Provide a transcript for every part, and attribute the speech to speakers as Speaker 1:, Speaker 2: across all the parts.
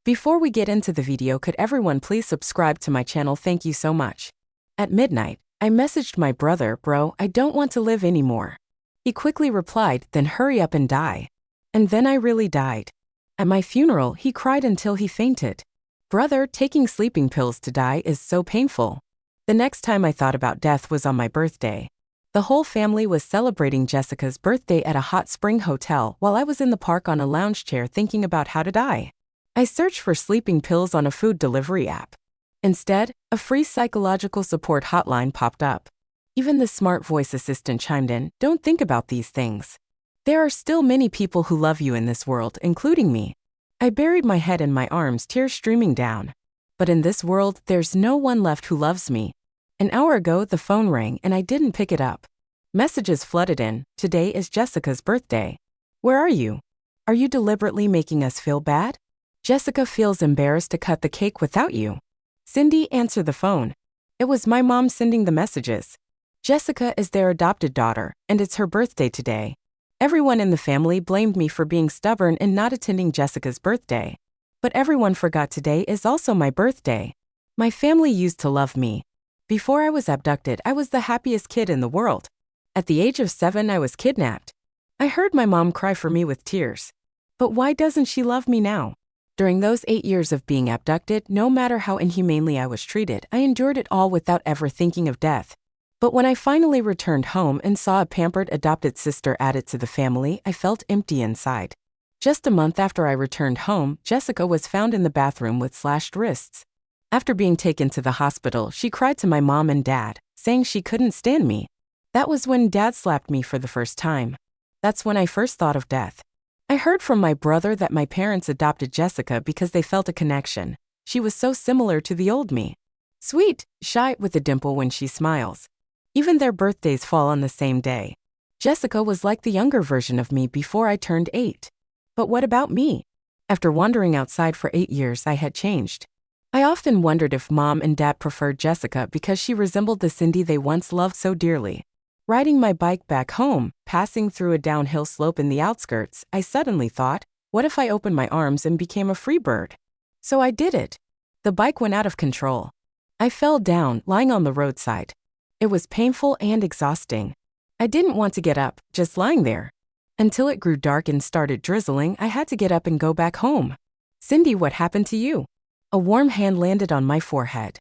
Speaker 1: Before we get into the video, could everyone please subscribe to my channel? Thank you so much. At midnight, I messaged my brother, "Bro, I don't want to live anymore." He quickly replied, "Then hurry up and die." And then I really died. At my funeral, he cried until he fainted. Brother, taking sleeping pills to die is so painful. The next time I thought about death was on my birthday. The whole family was celebrating Jessica's birthday at a hot spring hotel while I was in the park on a lounge chair thinking about how to die. I searched for sleeping pills on a food delivery app. Instead, a free psychological support hotline popped up. Even the smart voice assistant chimed in, "Don't think about these things. There are still many people who love you in this world, including me." I buried my head in my arms, tears streaming down. But in this world, there's no one left who loves me. An hour ago, the phone rang and I didn't pick it up. Messages flooded in, "Today is Jessica's birthday. Where are you? Are you deliberately making us feel bad? Jessica feels embarrassed to cut the cake without you." Cindy answered the phone. It was my mom sending the messages. Jessica is their adopted daughter, and it's her birthday today. Everyone in the family blamed me for being stubborn and not attending Jessica's birthday. But everyone forgot today is also my birthday. My family used to love me. Before I was abducted, I was the happiest kid in the world. At the age of 7, I was kidnapped. I heard my mom cry for me with tears. But why doesn't she love me now? During those 8 years of being abducted, no matter how inhumanely I was treated, I endured it all without ever thinking of death. But when I finally returned home and saw a pampered adopted sister added to the family, I felt empty inside. Just a month after I returned home, Jessica was found in the bathroom with slashed wrists. After being taken to the hospital, she cried to my mom and dad, saying she couldn't stand me. That was when Dad slapped me for the first time. That's when I first thought of death. I heard from my brother that my parents adopted Jessica because they felt a connection. She was so similar to the old me. Sweet, shy, with a dimple when she smiles. Even their birthdays fall on the same day. Jessica was like the younger version of me before I turned 8. But what about me? After wandering outside for 8 years, I had changed. I often wondered if Mom and Dad preferred Jessica because she resembled the Cindy they once loved so dearly. Riding my bike back home, passing through a downhill slope in the outskirts, I suddenly thought, what if I opened my arms and became a free bird? So I did it. The bike went out of control. I fell down, lying on the roadside. It was painful and exhausting. I didn't want to get up, just lying there. Until it grew dark and started drizzling, I had to get up and go back home. "Cindy, what happened to you?" A warm hand landed on my forehead.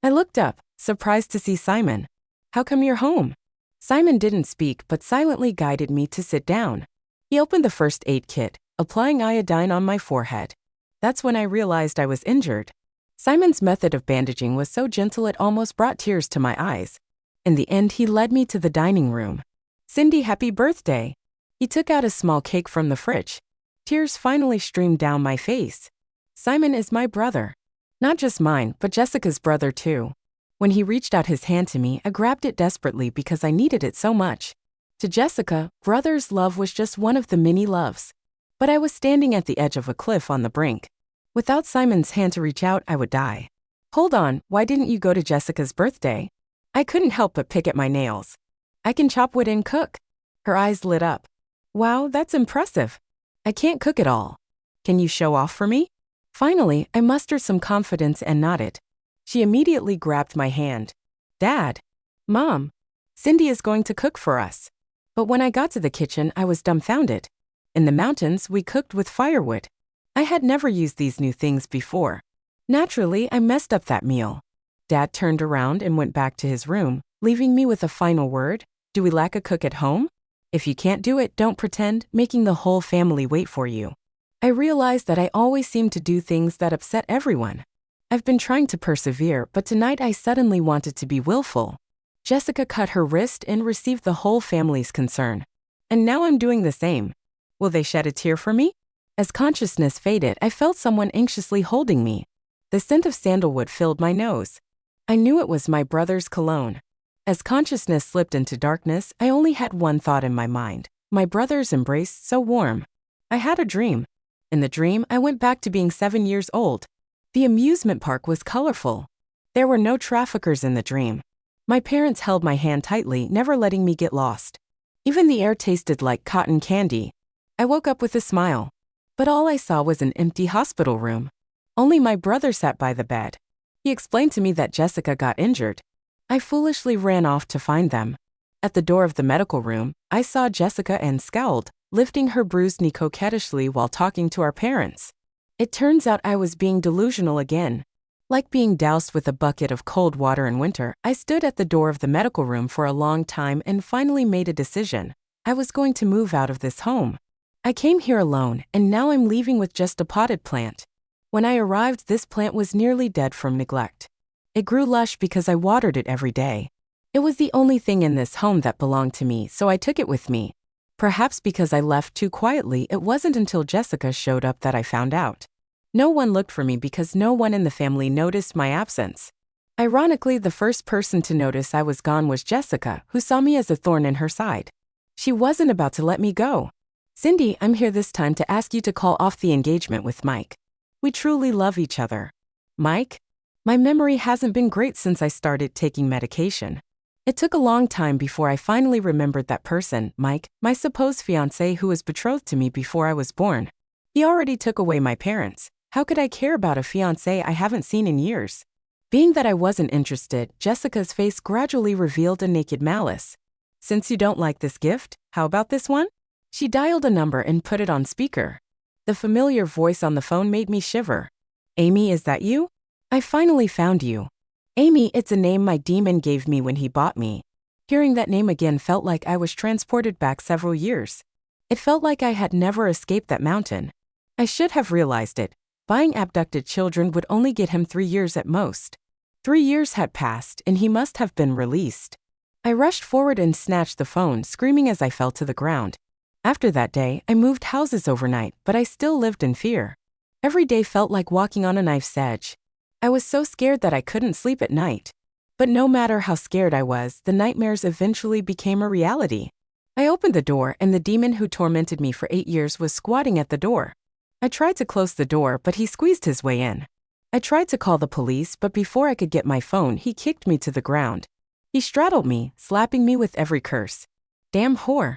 Speaker 1: I looked up, surprised to see Simon. "How come you're home?" Simon didn't speak but silently guided me to sit down. He opened the first aid kit, applying iodine on my forehead. That's when I realized I was injured. Simon's method of bandaging was so gentle it almost brought tears to my eyes. In the end, he led me to the dining room. "Cindy, happy birthday." He took out a small cake from the fridge. Tears finally streamed down my face. Simon is my brother. Not just mine, but Jessica's brother too. When he reached out his hand to me, I grabbed it desperately because I needed it so much. To Jessica, brother's love was just one of the many loves. But I was standing at the edge of a cliff on the brink. Without Simon's hand to reach out, I would die. "Hold on, why didn't you go to Jessica's birthday?" I couldn't help but pick at my nails. "I can chop wood and cook." Her eyes lit up. "Wow, that's impressive." "I can't cook at all." "Can you show off for me?" Finally, I mustered some confidence and nodded. She immediately grabbed my hand. "Dad." "Mom." "Cindy is going to cook for us." But when I got to the kitchen, I was dumbfounded. In the mountains, we cooked with firewood. I had never used these new things before. Naturally, I messed up that meal. Dad turned around and went back to his room, leaving me with a final word. "Do we lack a cook at home? If you can't do it, don't pretend, making the whole family wait for you." I realized that I always seemed to do things that upset everyone. I've been trying to persevere, but tonight I suddenly wanted to be willful. Jessica cut her wrist and received the whole family's concern. And now I'm doing the same. Will they shed a tear for me? As consciousness faded, I felt someone anxiously holding me. The scent of sandalwood filled my nose. I knew it was my brother's cologne. As consciousness slipped into darkness, I only had one thought in my mind. My brother's embrace, so warm. I had a dream. In the dream, I went back to being 7 years old. The amusement park was colorful. There were no traffickers in the dream. My parents held my hand tightly, never letting me get lost. Even the air tasted like cotton candy. I woke up with a smile. But all I saw was an empty hospital room. Only my brother sat by the bed. He explained to me that Jessica got injured. I foolishly ran off to find them. At the door of the medical room, I saw Jessica and scowled, lifting her bruised knee coquettishly while talking to our parents. It turns out I was being delusional again. Like being doused with a bucket of cold water in winter, I stood at the door of the medical room for a long time and finally made a decision. I was going to move out of this home. I came here alone, and now I'm leaving with just a potted plant. When I arrived, this plant was nearly dead from neglect. It grew lush because I watered it every day. It was the only thing in this home that belonged to me, so I took it with me. Perhaps because I left too quietly, it wasn't until Jessica showed up that I found out. No one looked for me because no one in the family noticed my absence. Ironically, the first person to notice I was gone was Jessica, who saw me as a thorn in her side. She wasn't about to let me go. Cindy, I'm here this time to ask you to call off the engagement with Mike. We truly love each other. Mike? My memory hasn't been great since I started taking medication. It took a long time before I finally remembered that person, Mike, my supposed fiancé who was betrothed to me before I was born. He already took away my parents. How could I care about a fiancé I haven't seen in years? Being that I wasn't interested, Jessica's face gradually revealed a naked malice. Since you don't like this gift, how about this one? She dialed a number and put it on speaker. The familiar voice on the phone made me shiver. Amy, is that you? I finally found you. Amy, it's a name my demon gave me when he bought me. Hearing that name again felt like I was transported back several years. It felt like I had never escaped that mountain. I should have realized it. Buying abducted children would only get him 3 years at most. 3 years had passed, and he must have been released. I rushed forward and snatched the phone, screaming as I fell to the ground. After that day, I moved houses overnight, but I still lived in fear. Every day felt like walking on a knife's edge. I was so scared that I couldn't sleep at night. But no matter how scared I was, the nightmares eventually became a reality. I opened the door, and the demon who tormented me for 8 years was squatting at the door. I tried to close the door, but he squeezed his way in. I tried to call the police, but before I could get my phone, he kicked me to the ground. He straddled me, slapping me with every curse. Damn whore.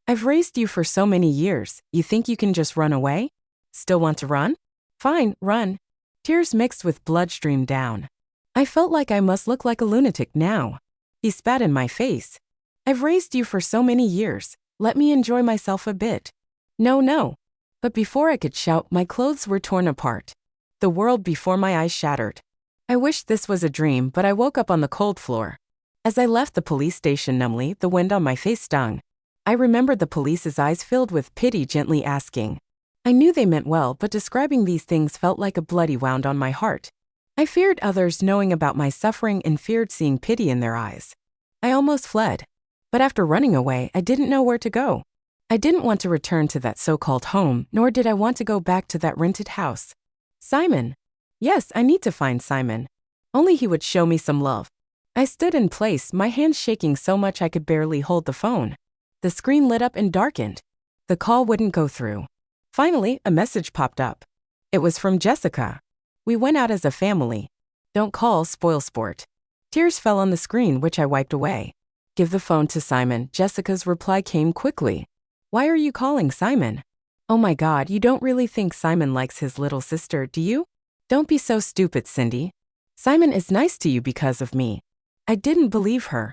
Speaker 1: I've raised you for so many years. You think you can just run away? Still want to run? Fine, run. Tears mixed with blood streamed down. I felt like I must look like a lunatic now. He spat in my face. I've raised you for so many years. Let me enjoy myself a bit. No. But before I could shout, my clothes were torn apart. The world before my eyes shattered. I wished this was a dream, but I woke up on the cold floor. As I left the police station numbly, the wind on my face stung. I remembered the police's eyes filled with pity gently asking. I knew they meant well, but describing these things felt like a bloody wound on my heart. I feared others knowing about my suffering and feared seeing pity in their eyes. I almost fled. But after running away, I didn't know where to go. I didn't want to return to that so-called home, nor did I want to go back to that rented house. Simon. Yes, I need to find Simon. Only he would show me some love. I stood in place, my hands shaking so much I could barely hold the phone. The screen lit up and darkened. The call wouldn't go through. Finally, a message popped up. It was from Jessica. We went out as a family. Don't call, spoil sport. Tears fell on the screen, which I wiped away. Give the phone to Simon. Jessica's reply came quickly. Why are you calling Simon? Oh my God, you don't really think Simon likes his little sister, do you? Don't be so stupid, Cindy. Simon is nice to you because of me. I didn't believe her.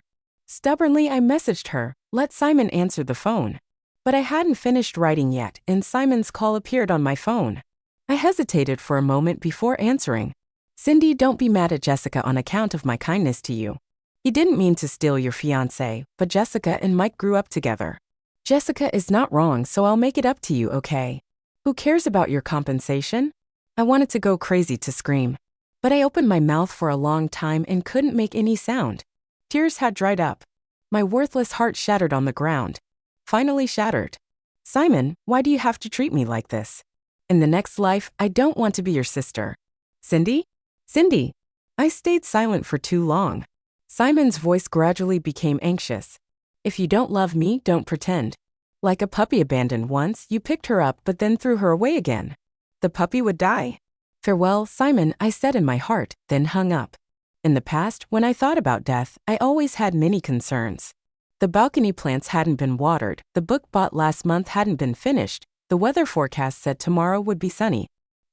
Speaker 1: Stubbornly, I messaged her, let Simon answer the phone. But I hadn't finished writing yet, and Simon's call appeared on my phone. I hesitated for a moment before answering. Cindy, don't be mad at Jessica on account of my kindness to you. He didn't mean to steal your fiancé, but Jessica and Mike grew up together. Jessica is not wrong, so I'll make it up to you, okay? Who cares about your compensation? I wanted to go crazy to scream. But I opened my mouth for a long time and couldn't make any sound. Tears had dried up. My worthless heart shattered on the ground. Finally shattered. Simon, why do you have to treat me like this? In the next life, I don't want to be your sister. Cindy? Cindy! I stayed silent for too long. Simon's voice gradually became anxious. If you don't love me, don't pretend. Like a puppy abandoned once, you picked her up but then threw her away again. The puppy would die. Farewell, Simon, I said in my heart, then hung up. In the past, when I thought about death, I always had many concerns. The balcony plants hadn't been watered, the book bought last month hadn't been finished, the weather forecast said tomorrow would be sunny.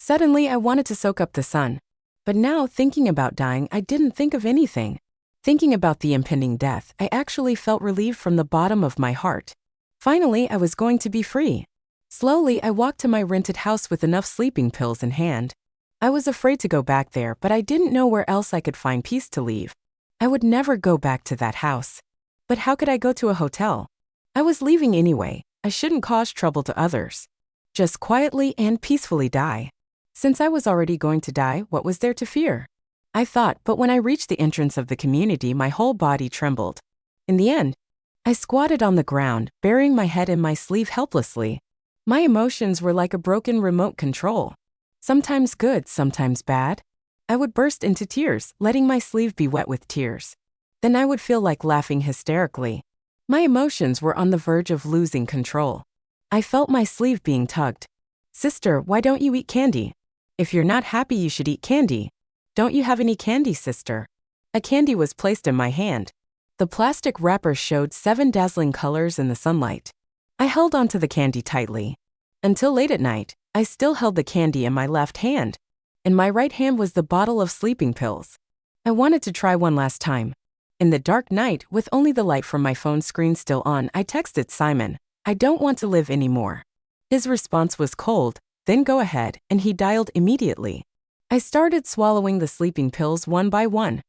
Speaker 1: Suddenly, I wanted to soak up the sun. But now, thinking about dying, I didn't think of anything. Thinking about the impending death, I actually felt relieved from the bottom of my heart. Finally, I was going to be free. Slowly, I walked to my rented house with enough sleeping pills in hand. I was afraid to go back there, but I didn't know where else I could find peace to leave. I would never go back to that house. But how could I go to a hotel? I was leaving anyway. I shouldn't cause trouble to others. Just quietly and peacefully die. Since I was already going to die, what was there to fear? I thought, but when I reached the entrance of the community, my whole body trembled. In the end, I squatted on the ground, burying my head in my sleeve helplessly. My emotions were like a broken remote control. Sometimes good, sometimes bad. I would burst into tears, letting my sleeve be wet with tears. Then I would feel like laughing hysterically. My emotions were on the verge of losing control. I felt my sleeve being tugged. "Sister, why don't you eat candy? If you're not happy, you should eat candy. Don't you have any candy, sister?" A candy was placed in my hand. The plastic wrapper showed 7 dazzling colors in the sunlight. I held onto the candy tightly. Until late at night, I still held the candy in my left hand. In my right hand was the bottle of sleeping pills. I wanted to try one last time. In the dark night, with only the light from my phone screen still on, I texted Simon, "I don't want to live anymore." His response was cold, "Then go ahead," and he dialed immediately. I started swallowing the sleeping pills one by one.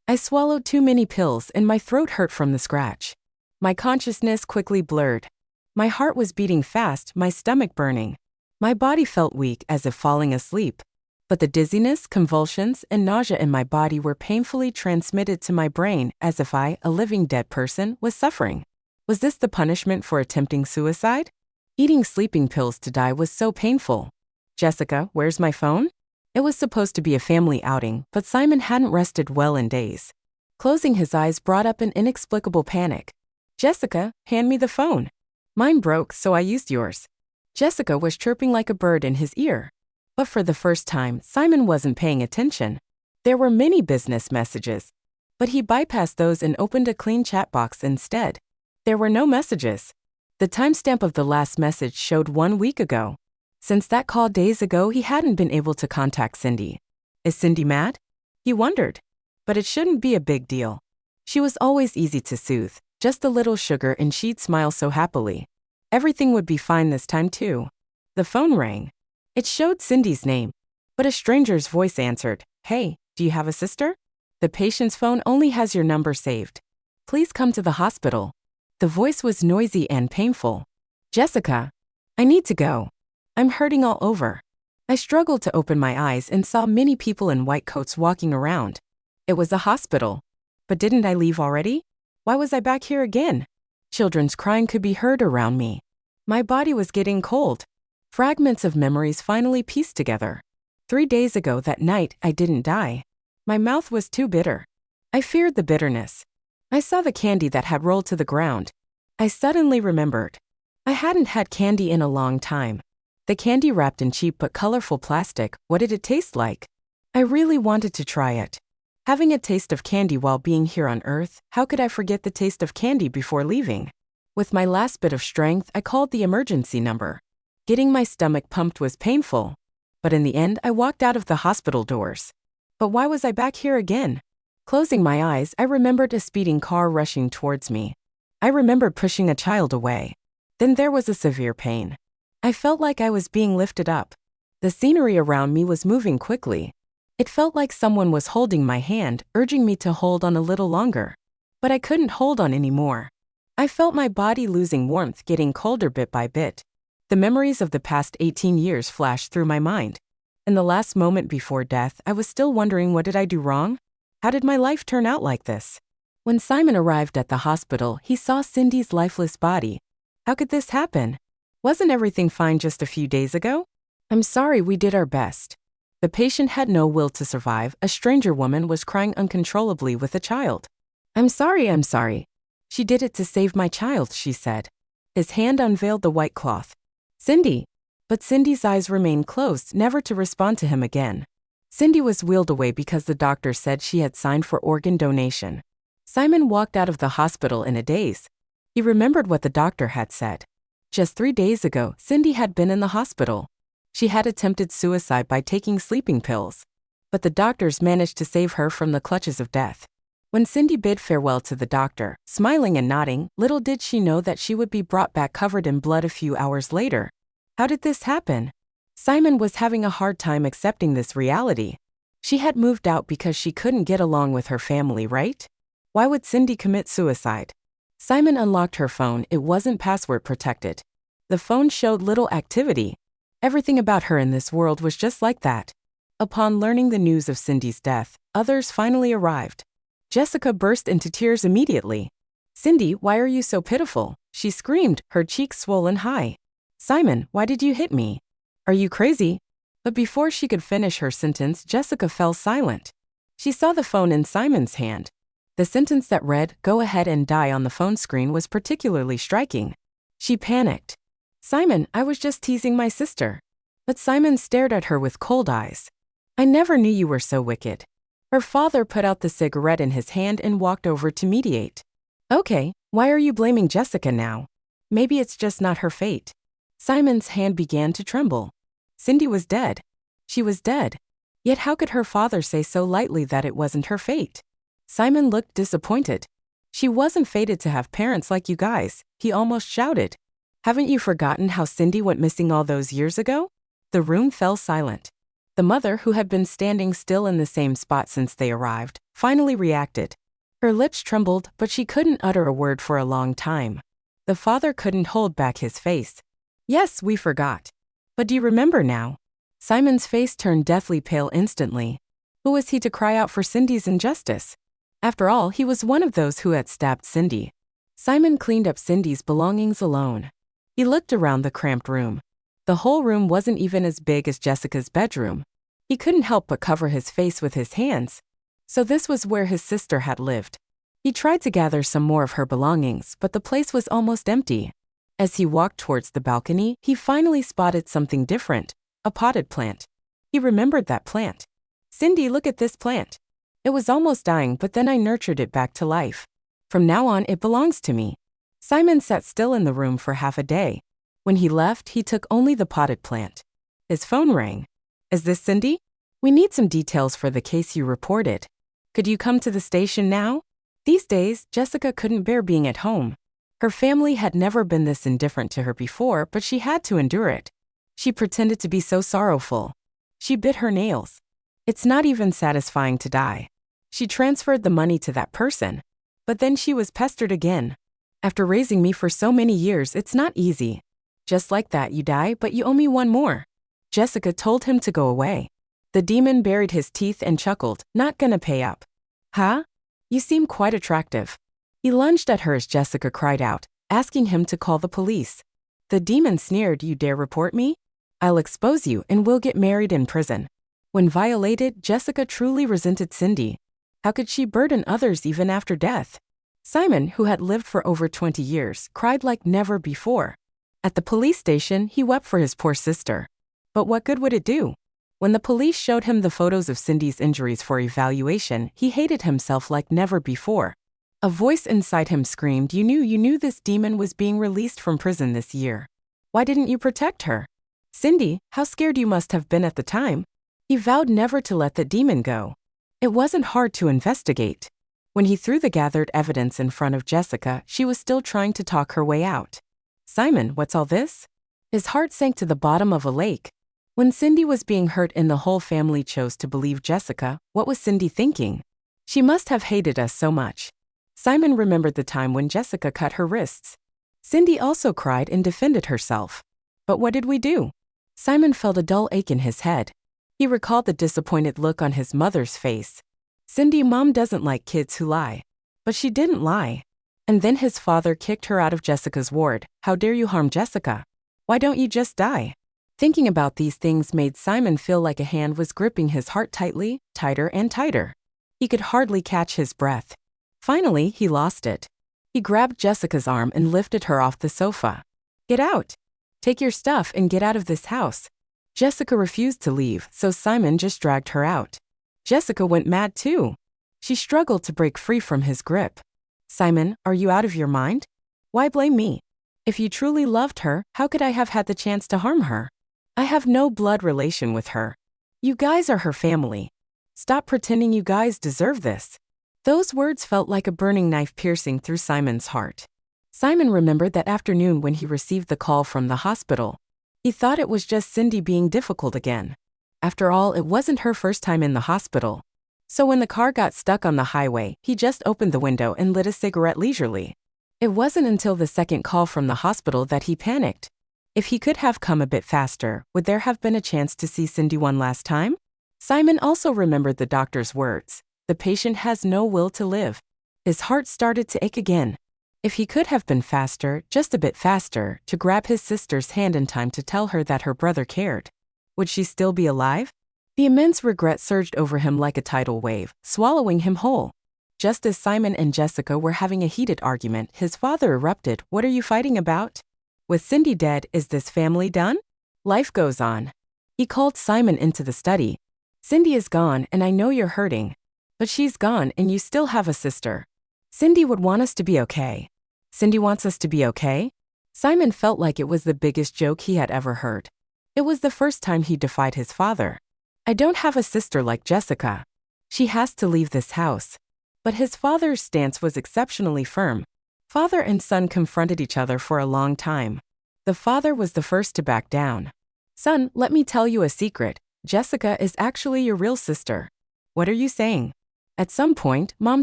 Speaker 1: I swallowed too many pills and my throat hurt from the scratch. My consciousness quickly blurred. My heart was beating fast, my stomach burning. My body felt weak as if falling asleep. But the dizziness, convulsions, and nausea in my body were painfully transmitted to my brain as if I, a living dead person, was suffering. Was this the punishment for attempting suicide? Eating sleeping pills to die was so painful. "Jessica, where's my phone?" It was supposed to be a family outing, but Simon hadn't rested well in days. Closing his eyes brought up an inexplicable panic. "Jessica, hand me the phone." "Mine broke, so I used yours." Jessica was chirping like a bird in his ear. But for the first time, Simon wasn't paying attention. There were many business messages, but he bypassed those and opened a clean chat box instead. There were no messages. The timestamp of the last message showed 1 week ago. Since that call days ago, he hadn't been able to contact Cindy. Is Cindy mad? He wondered. But it shouldn't be a big deal. She was always easy to soothe, just a little sugar and she'd smile so happily. Everything would be fine this time too. The phone rang. It showed Cindy's name, but a stranger's voice answered, "Hey, do you have a sister? The patient's phone only has your number saved. Please come to the hospital." The voice was noisy and painful. "Jessica, I need to go. I'm hurting all over." I struggled to open my eyes and saw many people in white coats walking around. It was a hospital. But didn't I leave already? Why was I back here again? Children's crying could be heard around me. My body was getting cold. Fragments of memories finally pieced together. 3 days ago that night, I didn't die. My mouth was too bitter. I feared the bitterness. I saw the candy that had rolled to the ground. I suddenly remembered. I hadn't had candy in a long time. The candy wrapped in cheap but colorful plastic, what did it taste like? I really wanted to try it. Having a taste of candy while being here on Earth, how could I forget the taste of candy before leaving? With my last bit of strength, I called the emergency number. Getting my stomach pumped was painful. But in the end, I walked out of the hospital doors. But why was I back here again? Closing my eyes, I remembered a speeding car rushing towards me. I remembered pushing a child away. Then there was a severe pain. I felt like I was being lifted up. The scenery around me was moving quickly. It felt like someone was holding my hand, urging me to hold on a little longer. But I couldn't hold on anymore. I felt my body losing warmth, getting colder bit by bit. The memories of the past 18 years flashed through my mind. In the last moment before death, I was still wondering, what did I do wrong? How did my life turn out like this? When Simon arrived at the hospital, he saw Cindy's lifeless body. How could this happen? Wasn't everything fine just a few days ago? "I'm sorry, we did our best." The patient had no will to survive. A stranger woman was crying uncontrollably with a child. I'm sorry. She did it to save my child," she said. His hand unveiled the white cloth. "Cindy." But Cindy's eyes remained closed, never to respond to him again. Cindy was wheeled away because the doctor said she had signed for organ donation. Simon walked out of the hospital in a daze. He remembered what the doctor had said. Just 3 days ago, Cindy had been in the hospital. She had attempted suicide by taking sleeping pills, but the doctors managed to save her from the clutches of death. When Cindy bid farewell to the doctor, smiling and nodding, little did she know that she would be brought back covered in blood a few hours later. How did this happen? Simon was having a hard time accepting this reality. She had moved out because she couldn't get along with her family, right? Why would Cindy commit suicide? Simon unlocked her phone. It wasn't password protected. The phone showed little activity. Everything about her in this world was just like that. Upon learning the news of Cindy's death, others finally arrived. Jessica burst into tears immediately. "Cindy, why are you so pitiful?" she screamed, her cheeks swollen high. "Simon, why did you hit me? Are you crazy?" But before she could finish her sentence, Jessica fell silent. She saw the phone in Simon's hand. The sentence that read, "Go ahead and die," on the phone screen was particularly striking. She panicked. "Simon, I was just teasing my sister." But Simon stared at her with cold eyes. "I never knew you were so wicked." Her father put out the cigarette in his hand and walked over to mediate. "Okay, why are you blaming Jessica now? Maybe it's just not her fate." Simon's hand began to tremble. Cindy was dead. She was dead. Yet how could her father say so lightly that it wasn't her fate? Simon looked disappointed. "She wasn't fated to have parents like you guys," he almost shouted. "Haven't you forgotten how Cindy went missing all those years ago?" The room fell silent. The mother, who had been standing still in the same spot since they arrived, finally reacted. Her lips trembled, but she couldn't utter a word for a long time. The father couldn't hold back his face. "Yes, we forgot. But do you remember now?" Simon's face turned deathly pale instantly. Who was he to cry out for Cindy's injustice? After all, he was one of those who had stabbed Cindy. Simon cleaned up Cindy's belongings alone. He looked around the cramped room. The whole room wasn't even as big as Jessica's bedroom. He couldn't help but cover his face with his hands. So this was where his sister had lived. He tried to gather some more of her belongings, but the place was almost empty. As he walked towards the balcony, he finally spotted something different, a potted plant. He remembered that plant. "Cindy, look at this plant. It was almost dying, but then I nurtured it back to life. From now on, it belongs to me." Simon sat still in the room for half a day. When he left, he took only the potted plant. His phone rang. "Is this Cindy? We need some details for the case you reported. Could you come to the station now?" These days, Jessica couldn't bear being at home. Her family had never been this indifferent to her before, but she had to endure it. She pretended to be so sorrowful. She bit her nails. It's not even satisfying to die. She transferred the money to that person. But then she was pestered again. "After raising me for so many years, it's not easy. Just like that, you die, but you owe me one more." Jessica told him to go away. The demon buried his teeth and chuckled, "Not gonna pay up. Huh? You seem quite attractive." He lunged at her as Jessica cried out, asking him to call the police. The demon sneered, "You dare report me? I'll expose you and we'll get married in prison." When violated, Jessica truly resented Cindy. How could she burden others even after death? Simon, who had lived for over 20 years, cried like never before. At the police station, he wept for his poor sister. But what good would it do? When the police showed him the photos of Cindy's injuries for evaluation, he hated himself like never before. A voice inside him screamed, you knew this demon was being released from prison this year. Why didn't you protect her? Cindy, how scared you must have been at the time." He vowed never to let the demon go. It wasn't hard to investigate. When he threw the gathered evidence in front of Jessica, she was still trying to talk her way out. "Simon, what's all this?" His heart sank to the bottom of a lake. When Cindy was being hurt and the whole family chose to believe Jessica, what was Cindy thinking? She must have hated us so much. Simon remembered the time when Jessica cut her wrists. Cindy also cried and defended herself. But what did we do? Simon felt a dull ache in his head. He recalled the disappointed look on his mother's face. Cindy, Mom doesn't like kids who lie. But she didn't lie. And then his father kicked her out of Jessica's ward. How dare you harm Jessica? Why don't you just die? Thinking about these things made Simon feel like a hand was gripping his heart tightly, tighter and tighter. He could hardly catch his breath. Finally, he lost it. He grabbed Jessica's arm and lifted her off the sofa. "Get out. Take your stuff and get out of this house." Jessica refused to leave, so Simon just dragged her out. Jessica went mad too. She struggled to break free from his grip. "Simon, are you out of your mind? Why blame me? If you truly loved her, how could I have had the chance to harm her?" I have no blood relation with her. You guys are her family. Stop pretending you guys deserve this. Those words felt like a burning knife piercing through Simon's heart. Simon remembered that afternoon when he received the call from the hospital. He thought it was just Cindy being difficult again. After all, it wasn't her first time in the hospital. So when the car got stuck on the highway, he just opened the window and lit a cigarette leisurely. It wasn't until the second call from the hospital that he panicked. If he could have come a bit faster, would there have been a chance to see Cindy one last time? Simon also remembered the doctor's words. The patient has no will to live. His heart started to ache again. If he could have been faster, just a bit faster, to grab his sister's hand in time to tell her that her brother cared. Would she still be alive? The immense regret surged over him like a tidal wave, swallowing him whole. Just as Simon and Jessica were having a heated argument, his father erupted. What are you fighting about? With Cindy dead, is this family done? Life goes on. He called Simon into the study. Cindy is gone and I know you're hurting. But she's gone and you still have a sister. Cindy would want us to be okay. Cindy wants us to be okay? Simon felt like it was the biggest joke he had ever heard. It was the first time he defied his father. I don't have a sister like Jessica. She has to leave this house. But his father's stance was exceptionally firm. Father and son confronted each other for a long time. The father was the first to back down. Son, let me tell you a secret. Jessica is actually your real sister. What are you saying? At some point, Mom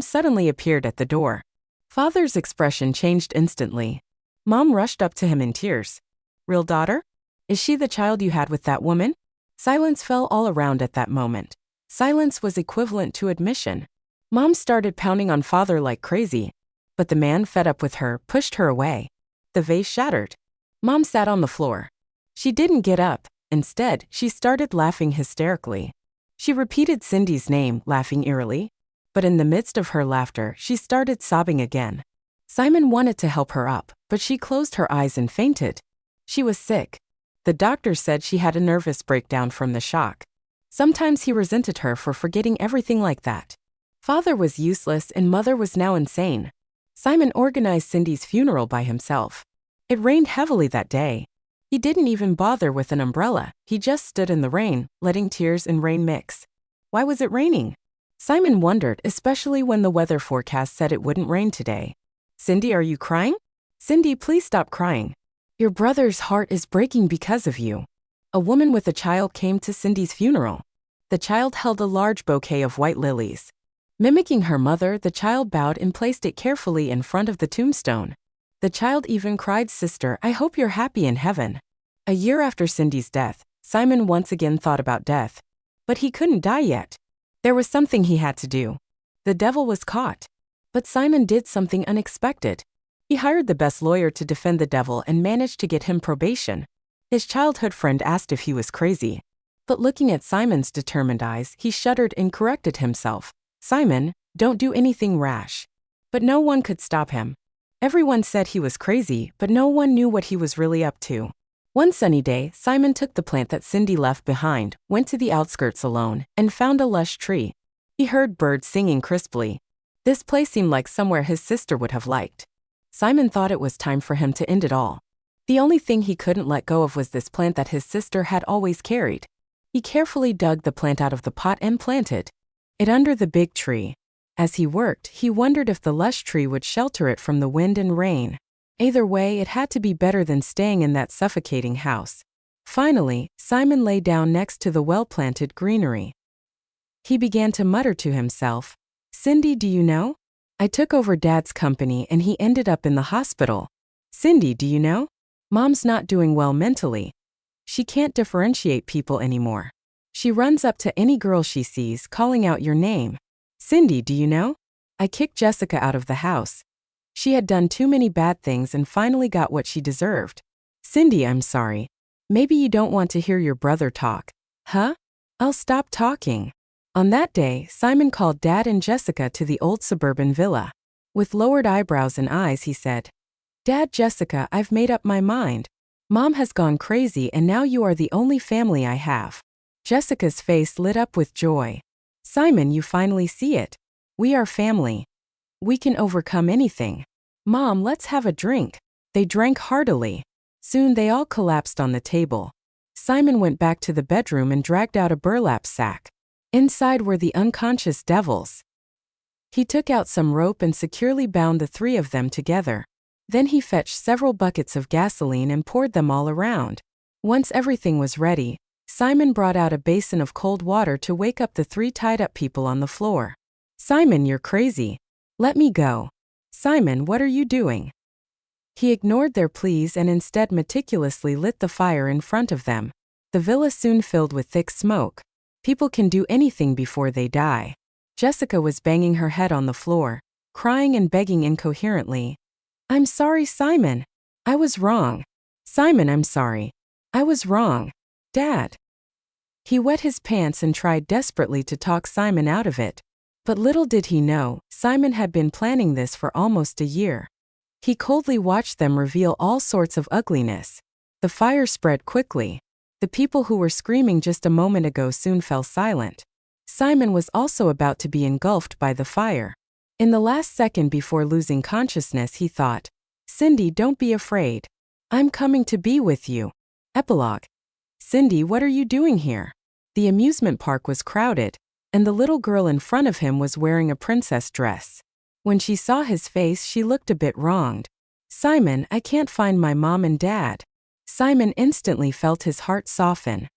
Speaker 1: suddenly appeared at the door. Father's expression changed instantly. Mom rushed up to him in tears. Real daughter? Is she the child you had with that woman? Silence fell all around at that moment. Silence was equivalent to admission. Mom started pounding on Father like crazy. But the man, fed up with her, pushed her away. The vase shattered. Mom sat on the floor. She didn't get up. Instead, she started laughing hysterically. She repeated Cindy's name, laughing eerily. But in the midst of her laughter, she started sobbing again. Simon wanted to help her up, but she closed her eyes and fainted. She was sick. The doctor said she had a nervous breakdown from the shock. Sometimes he resented her for forgetting everything like that. Father was useless and Mother was now insane. Simon organized Cindy's funeral by himself. It rained heavily that day. He didn't even bother with an umbrella. He just stood in the rain, letting tears and rain mix. Why was it raining? Simon wondered, especially when the weather forecast said it wouldn't rain today. Cindy, are you crying? Cindy, please stop crying. Your brother's heart is breaking because of you. A woman with a child came to Cindy's funeral. The child held a large bouquet of white lilies. Mimicking her mother, the child bowed and placed it carefully in front of the tombstone. The child even cried, Sister, I hope you're happy in heaven. A year after Cindy's death, Simon once again thought about death. But he couldn't die yet. There was something he had to do. The devil was caught. But Simon did something unexpected. He hired the best lawyer to defend the devil and managed to get him probation. His childhood friend asked if he was crazy. But looking at Simon's determined eyes, he shuddered and corrected himself. Simon, don't do anything rash. But no one could stop him. Everyone said he was crazy, but no one knew what he was really up to. One sunny day, Simon took the plant that Cindy left behind, went to the outskirts alone, and found a lush tree. He heard birds singing crisply. This place seemed like somewhere his sister would have liked. Simon thought it was time for him to end it all. The only thing he couldn't let go of was this plant that his sister had always carried. He carefully dug the plant out of the pot and planted it under the big tree. As he worked, he wondered if the lush tree would shelter it from the wind and rain. Either way, it had to be better than staying in that suffocating house. Finally, Simon lay down next to the well-planted greenery. He began to mutter to himself, Cindy, do you know? I took over Dad's company and he ended up in the hospital. Cindy, do you know? Mom's not doing well mentally. She can't differentiate people anymore. She runs up to any girl she sees, calling out your name. Cindy, do you know? I kicked Jessica out of the house. She had done too many bad things and finally got what she deserved. Cindy, I'm sorry. Maybe you don't want to hear your brother talk. Huh? I'll stop talking. On that day, Simon called Dad and Jessica to the old suburban villa. With lowered eyebrows and eyes, he said, Dad, Jessica, I've made up my mind. Mom has gone crazy and now you are the only family I have. Jessica's face lit up with joy. Simon, you finally see it. We are family. We can overcome anything. Mom, let's have a drink. They drank heartily. Soon they all collapsed on the table. Simon went back to the bedroom and dragged out a burlap sack. Inside were the unconscious devils. He took out some rope and securely bound the three of them together. Then he fetched several buckets of gasoline and poured them all around. Once everything was ready, Simon brought out a basin of cold water to wake up the three tied-up people on the floor. "Simon, you're crazy. Let me go. Simon, what are you doing?" He ignored their pleas and instead meticulously lit the fire in front of them. The villa soon filled with thick smoke. People can do anything before they die. Jessica was banging her head on the floor, crying and begging incoherently. "I'm sorry, Simon. I was wrong. Simon, I'm sorry. I was wrong. Dad." He wet his pants and tried desperately to talk Simon out of it. But little did he know, Simon had been planning this for almost a year. He coldly watched them reveal all sorts of ugliness. The fire spread quickly. The people who were screaming just a moment ago soon fell silent. Simon was also about to be engulfed by the fire. In the last second before losing consciousness, he thought, "Cindy, don't be afraid. I'm coming to be with you." Epilogue. "Cindy, what are you doing here?" The amusement park was crowded, and the little girl in front of him was wearing a princess dress. When she saw his face, she looked a bit wronged. "Simon, I can't find my mom and dad." Simon instantly felt his heart soften.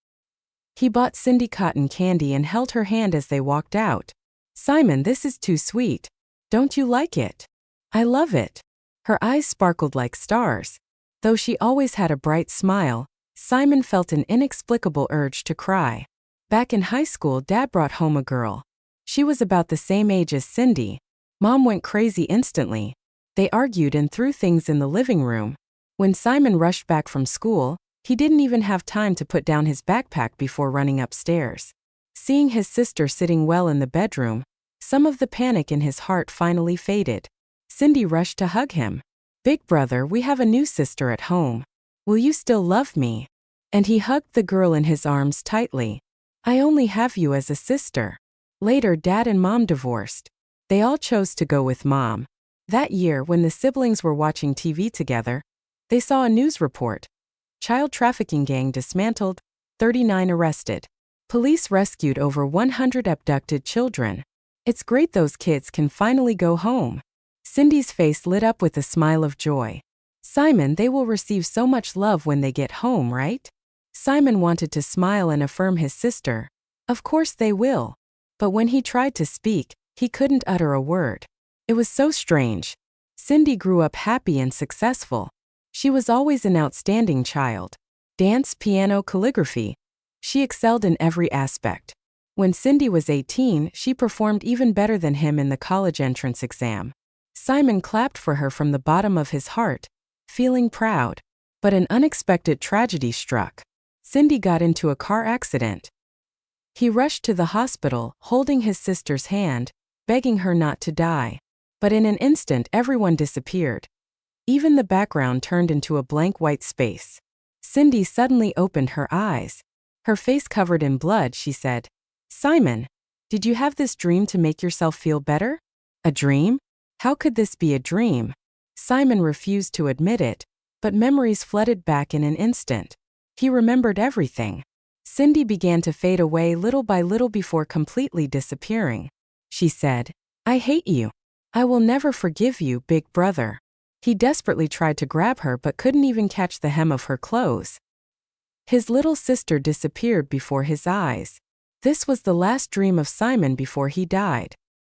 Speaker 1: He bought Cindy cotton candy and held her hand as they walked out. "Simon, this is too sweet. Don't you like it?" "I love it." Her eyes sparkled like stars. Though she always had a bright smile, Simon felt an inexplicable urge to cry. Back in high school, Dad brought home a girl. She was about the same age as Cindy. Mom went crazy instantly. They argued and threw things in the living room. When Simon rushed back from school, he didn't even have time to put down his backpack before running upstairs. Seeing his sister sitting well in the bedroom, some of the panic in his heart finally faded. Cindy rushed to hug him. "Big brother, we have a new sister at home. Will you still love me?" And he hugged the girl in his arms tightly. "I only have you as a sister." Later, Dad and Mom divorced. They all chose to go with Mom. That year, when the siblings were watching TV together, they saw a news report. Child trafficking gang dismantled, 39 arrested. Police rescued over 100 abducted children. It's great those kids can finally go home. Cindy's face lit up with a smile of joy. "Simon, they will receive so much love when they get home, right?" Simon wanted to smile and affirm his sister. "Of course they will." But when he tried to speak, he couldn't utter a word. It was so strange. Cindy grew up happy and successful. She was always an outstanding child. Dance, piano, calligraphy. She excelled in every aspect. When Cindy was 18, she performed even better than him in the college entrance exam. Simon clapped for her from the bottom of his heart, feeling proud. But an unexpected tragedy struck. Cindy got into a car accident. He rushed to the hospital, holding his sister's hand, begging her not to die. But in an instant, everyone disappeared. Even the background turned into a blank white space. Cindy suddenly opened her eyes. Her face covered in blood, she said, "Simon, did you have this dream to make yourself feel better?" "A dream? How could this be a dream?" Simon refused to admit it, but memories flooded back in an instant. He remembered everything. Cindy began to fade away little by little before completely disappearing. She said, "I hate you. I will never forgive you, big brother." He desperately tried to grab her but couldn't even catch the hem of her clothes. His little sister disappeared before his eyes. This was the last dream of Simon before he died.